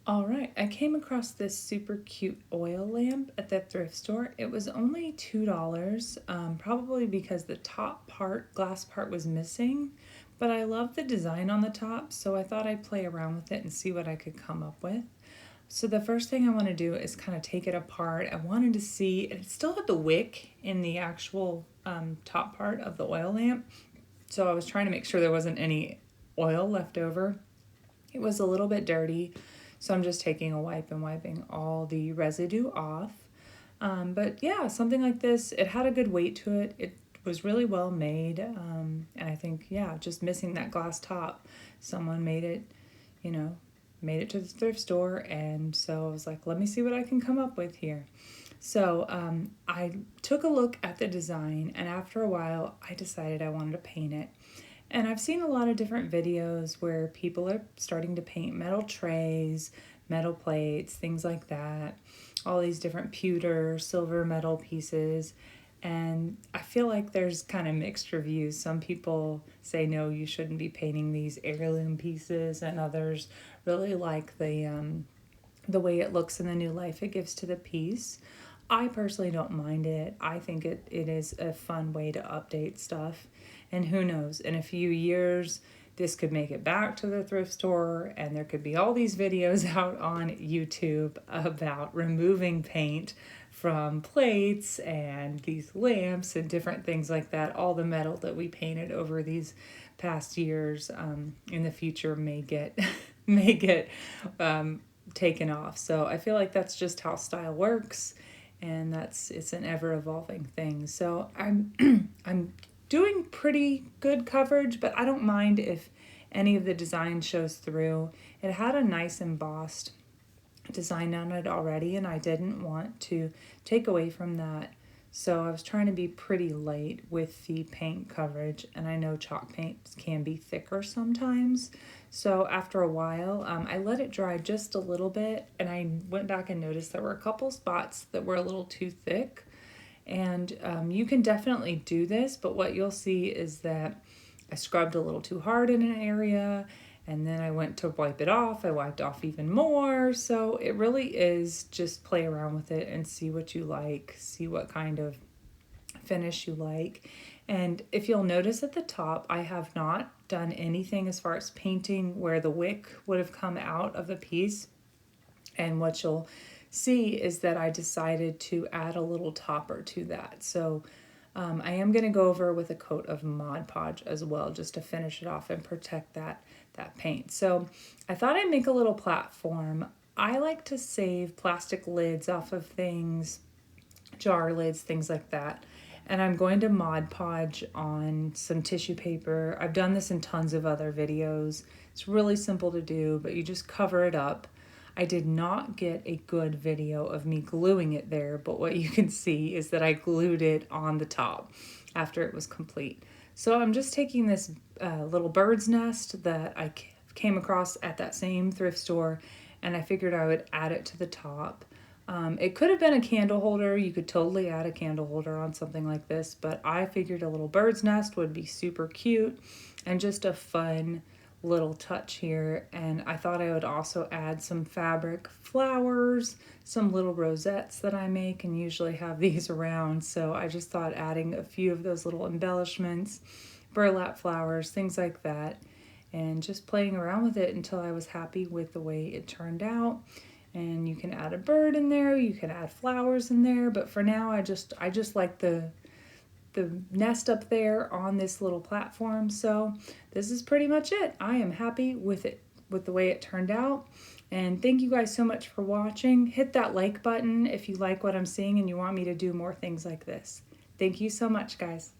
All right, I came across this super cute oil lamp at the thrift store. It was only $2, probably because the top part, glass part, was missing. But I love the design on the top, so I thought I'd play around with it and see what I could come up with. So the first thing I want to do is kind of take it apart. I wanted to see, it still had the wick in the actual top part of the oil lamp. So I was trying to make sure there wasn't any oil left over. It was a little bit dirty, so I'm just taking a wipe and wiping all the residue off. But yeah, something like this, it had a good weight to it. It was really well made. And I think, yeah, just missing that glass top. Someone made it, you know, made it to the thrift store. And so I was like, let me see what I can come up with here. So I took a look at the design, and after a while, I decided I wanted to paint it. And I've seen a lot of different videos where people are starting to paint metal trays, metal plates, things like that, all these different pewter, silver, metal pieces. And I feel like there's kind of mixed reviews. Some people say, no, you shouldn't be painting these heirloom pieces, and others really like the way it looks and the new life it gives to the piece. I personally don't mind it. I think it is a fun way to update stuff. And who knows, in a few years, this could make it back to the thrift store, and there could be all these videos out on YouTube about removing paint from plates and these lamps and different things like that. All the metal that we painted over these past years in the future may get may get taken off. So I feel like that's just how style works, and it's an ever evolving thing. So I'm doing pretty good coverage, but I don't mind if any of the design shows through. It had a nice embossed design on it already, and I didn't want to take away from that. So I was trying to be pretty light with the paint coverage, and I know chalk paints can be thicker sometimes. So after a while, I let it dry just a little bit, and I went back and noticed there were a couple spots that were a little too thick. And you can definitely do this, but what you'll see is that I scrubbed a little too hard in an area, and then I went to wipe it off. I wiped off even more. So it really is just play around with it and see what you like, see what kind of finish you like. And if you'll notice at the top, I have not done anything as far as painting where the wick would have come out of the piece. And what you'll see is that I decided to add a little topper to that. So I am going to go over with a coat of Mod Podge as well, just to finish it off and protect that paint. So I thought I'd make a little platform. I like to save plastic lids off of things, jar lids, things like that. And I'm going to Mod Podge on some tissue paper. I've done this in tons of other videos. It's really simple to do, but you just cover it up. I did not get a good video of me gluing it there, but what you can see is that I glued it on the top after it was complete. So I'm just taking this little bird's nest that I came across at that same thrift store, and I figured I would add it to the top. It could have been a candle holder. You could totally add a candle holder on something like this, but I figured a little bird's nest would be super cute and just a fun little touch here. And I thought I would also add some fabric flowers, some little rosettes that I make and usually have these around. So I just thought adding a few of those little embellishments, burlap flowers, things like that, and just playing around with it until I was happy with the way it turned out. And you can add a bird in there, you can add flowers in there, but for now I just like the nest up there on this little platform. So this is pretty much it. I am happy with it, with the way it turned out. And thank you guys so much for watching. Hit that like button if you like what I'm seeing and you want me to do more things like this. Thank you so much, guys.